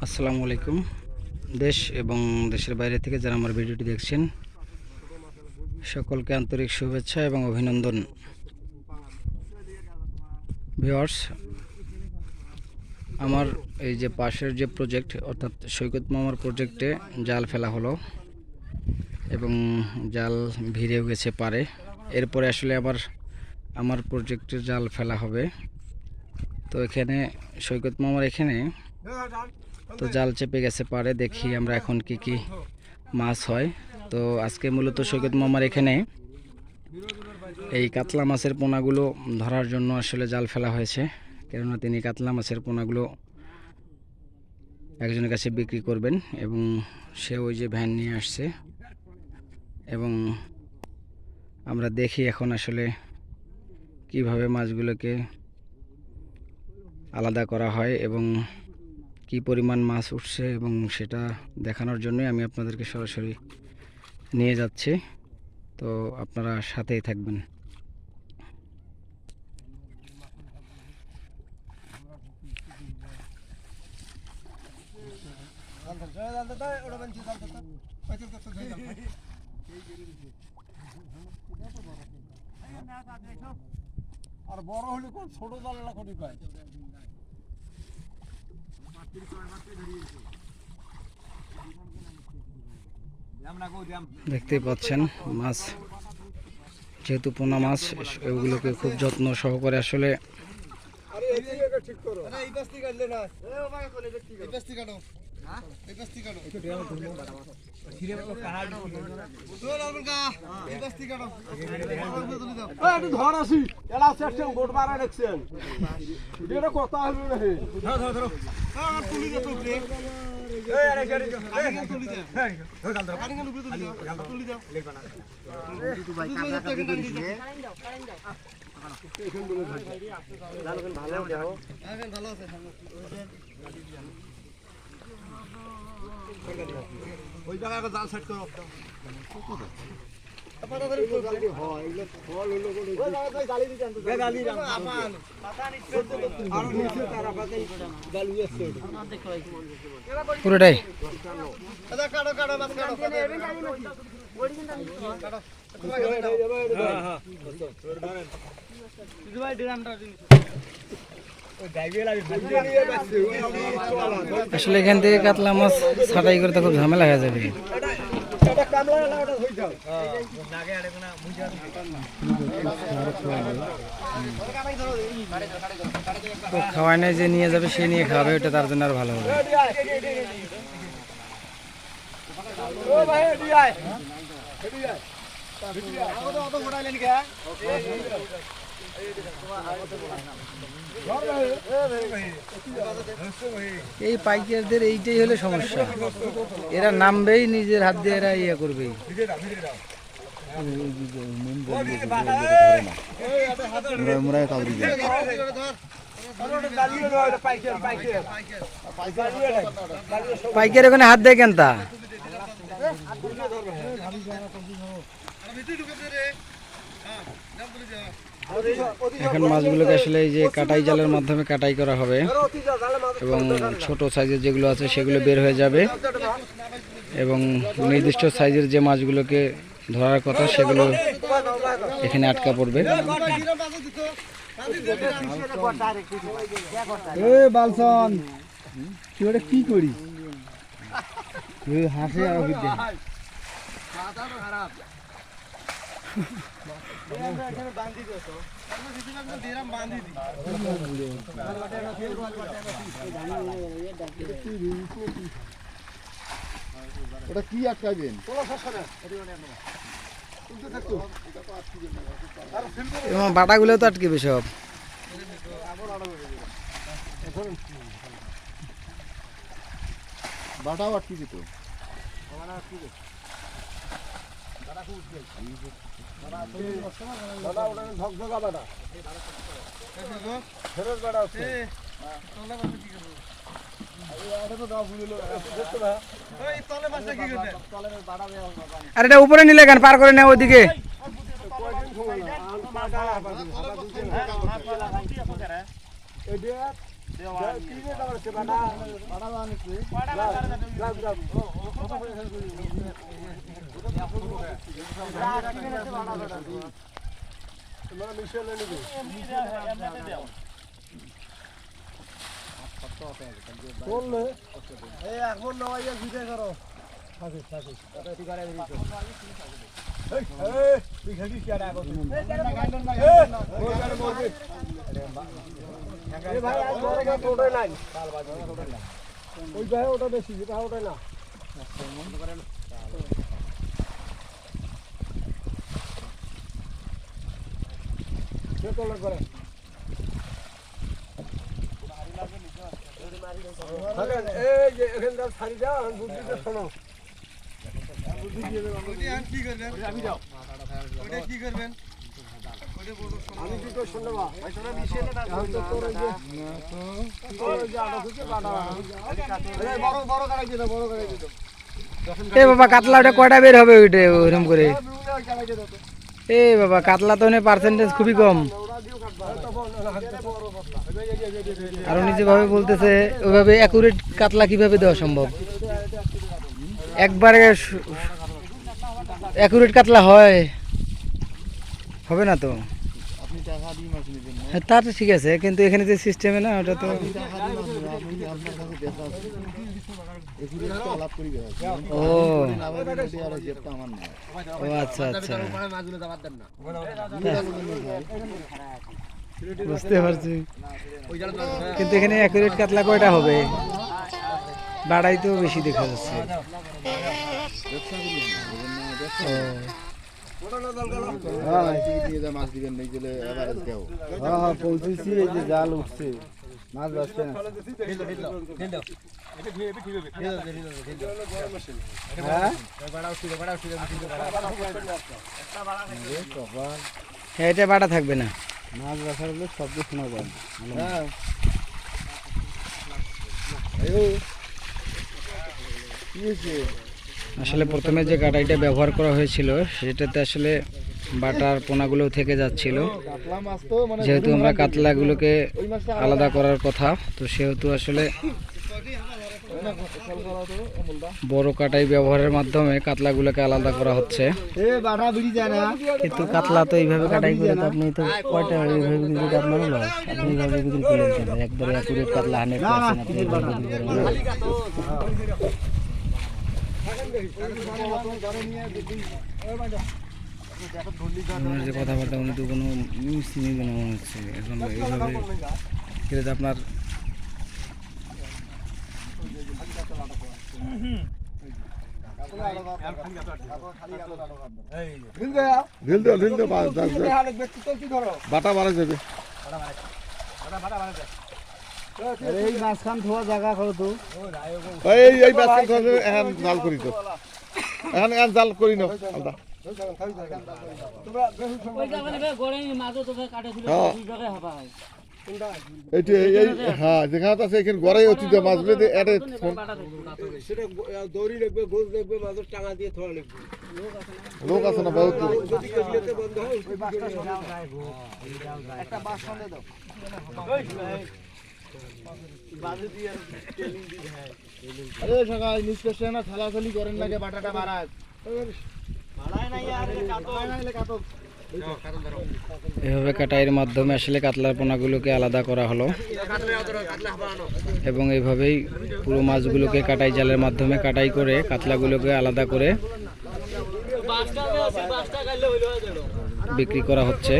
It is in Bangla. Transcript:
আসসালামু আলাইকুম। দেশ এবং দেশের বাইরে থেকে যারা আমার ভিডিওটি দেখছেন সকলকে আন্তরিক শুভেচ্ছা এবং অভিনন্দন। ভিউয়ার্স, আমার এই যে পাশের যে প্রজেক্ট অর্থাৎ সৈকত মামার প্রজেক্টে জাল ফেলা হলো এবং জাল ভিড়েও গেছে পারে। এরপরে আসলে আবার আমার প্রজেক্টের জাল ফেলা হবে। তো এখানে সৈকত মামার এখানে তো জাল চেপে গেছে পারে। দেখি আমরা এখন কি কি মাছ হয়। তো আজকে মূলত সৈকত মামার এখানে এই কাতলা মাছের পোনাগুলো ধরার জন্য আসলে জাল ফেলা হয়েছে, কেননা তিনি কাতলা মাছের পোনাগুলো একজনের কাছে বিক্রি করবেন এবং সে ওই যে ভ্যান নিয়ে আসছে এবং আমরা দেখি এখন আসলে কিভাবে মাছগুলোকে আলাদা করা হয় এবং কি পরিমাণ মাছ উঠছে এবং সেটা দেখানোর জন্যই আমি আপনাদেরকে সরাসরি নিয়ে যাচ্ছি। তো আপনারা সাথেই থাকবেন। আর বড় হলে কোন ছোট জাল কোটি পায়। দেখতেই পাচ্ছেন মাছ, যেহেতু পোনা মাছ, এগুলোকে খুব যত্ন সহকারে আসলে ধর আসি এলা সেকশন গোট মারা দেখছেন এটা কথা হলো না। ধর ধর তুলি দে তুলি দে। এই আরে গাড়ি তুলি দে। ধর গাল ধর গাড়ি গাল তুলি দে তুলি দে লেখ বানা তুই ভাই কাটা কাটা দিস রে। এখন বলে ধর জানো কেন ভালো দেও এখন ভালো আছে ওই জায়গায় জাল সেট করো। পুরোটাই আসলে এখান থেকে কাতলা মাছ ছাটাই করতে খুব ঝামেলা হয়ে যাবে। তো খাওয়ায় নাই যে নিয়ে যাবে সে নিয়ে খাবে, ওটা তার জন্য আর ভালো হবে। এই পাইকারদের এইটাই হলো সমস্যা, এরা নামবেই নিজের হাত দিয়ে এরা ইয়ে করবেই। পাইকার ওখানে হাত দেয় কেন তা? এখন মাছগুলোকে আসলে এই যে কাটাই জালের মাধ্যমে কাটাই করা হবে এবং ছোট সাইজের যেগুলো আছে সেগুলো বের হয়ে যাবে এবং নির্দিষ্ট সাইজের যে মাছগুলোকে ধরার কথা সেগুলো এখানে আটকা পড়বে। কি করিস হাসে আর ওটা কি আটকাবেন? বাটাগুলো তো আটকেবে সব। বাটাও আটকে যেত। আর এটা উপরে নিলে কেন, পার করে নেও ওইদিকে। ওই ভাই ওটা বেশি এটা ওটা না করে এই যে এখানকার শাড়িটা বুদ্ধিতে শোনো আমি কি করে শুনবো বড় কাটাই দিত বড় কাটাই দিত এ বাবা কাতলা ওটা কয়টা বের হবে ওইটা ওরকম করে এ বাবা কাতলা তো পার্সেন্টেজ খুবই কম আর উনি যেভাবে বলতেছে ওইভাবে অ্যাকুরেট কাতলা কিভাবে দেওয়া সম্ভব একবারে অ্যাকুরেট কাতলা হয় হবে না তো আপনি টাকা দিয়ে মাছ নেবেন না হ্যাঁ তা তো ঠিক আছে কিন্তু এখানে যে সিস্টেমে না ওটা তো টাকা দিয়ে মাছ নেবেন আপনি আপনার কাছে দেখা আছে এগুলো তো আলাপ করি ও না বলে দিয়ে আর জেবটা আমার না ও আচ্ছা আচ্ছা বুঝতে পারছি কিন্তু এখানে অ্যাকুরেট কাতলা কয়টা হবে বাড়াই তো বেশি দেখা যাচ্ছে মাছ দিবেন নেই গেলে এভারেজ দেও হ্যাঁ পৌঁছেছি এই যে জাল উঠছে মাছ বাঁচছে না হ্যাঁ এটা বাড়া থাকবে না মাছ বাঁচার হলে শব্দ শোনা যায় আসলে প্রথমে যে কাটাইটা ব্যবহার করা হয়েছিল সেটাতে আসলে বাটার পোনাগুলো থেকে যাচ্ছিল কাতলা মাছ তো মানে যেহেতু আমরা কাতলাগুলোকে আলাদা করার কথা তো সেহেতু আসলে বড় কাটাই ব্যবহারের মাধ্যমে কাতলাগুলোকে আলাদা করা হচ্ছে কিন্তু কাতলা তো এইভাবে কাটাই করে তো আপনি তো কয়টা এইভাবে বিক্রি করতে আপনারও লস আপনি এইভাবে বিক্রি করলেন কেন একবারে অ্যাকুরেট কাতলা 100% আপনি এইভাবে বিক্রি করেন ওনার যে কথাবার্তা উনি তো কোনো নিউজ নিবে না মনে হচ্ছে এখন এইভাবে কিন্তু আপনার ঢিল দে বাটা বাড়া যাবে এই মাঝখান ধোয়া জায়গা করো তো এই মাছখান এখন জাল করি তো এখন জাল করি না আলাদা এইটা এই হ্যাঁ যেখানে আছে এখানে গড়াই অতি মাছ বেঁধে এটে সেটা দড়ি লাগবে গোল লাগবে মাছের টাঙা দিয়ে ধরা লাগবে লোক আছে না বহুত দূর যদি কেজিতে বন্ধ হয় একটা বাস সামনে দাও আরে সকাল নিউজ পেশে না থালাথালি করেন লাগে বাটাটা মারাজ এভাবে কাটাইয়ের মাধ্যমে আসলে কাতলার পোনাগুলোকে আলাদা করা হলো এবং এইভাবেই পুরো মাছগুলোকে কাটাই জালের মাধ্যমে কাটাই করে কাতলাগুলোকে আলাদা করে বিক্রি করা হচ্ছে।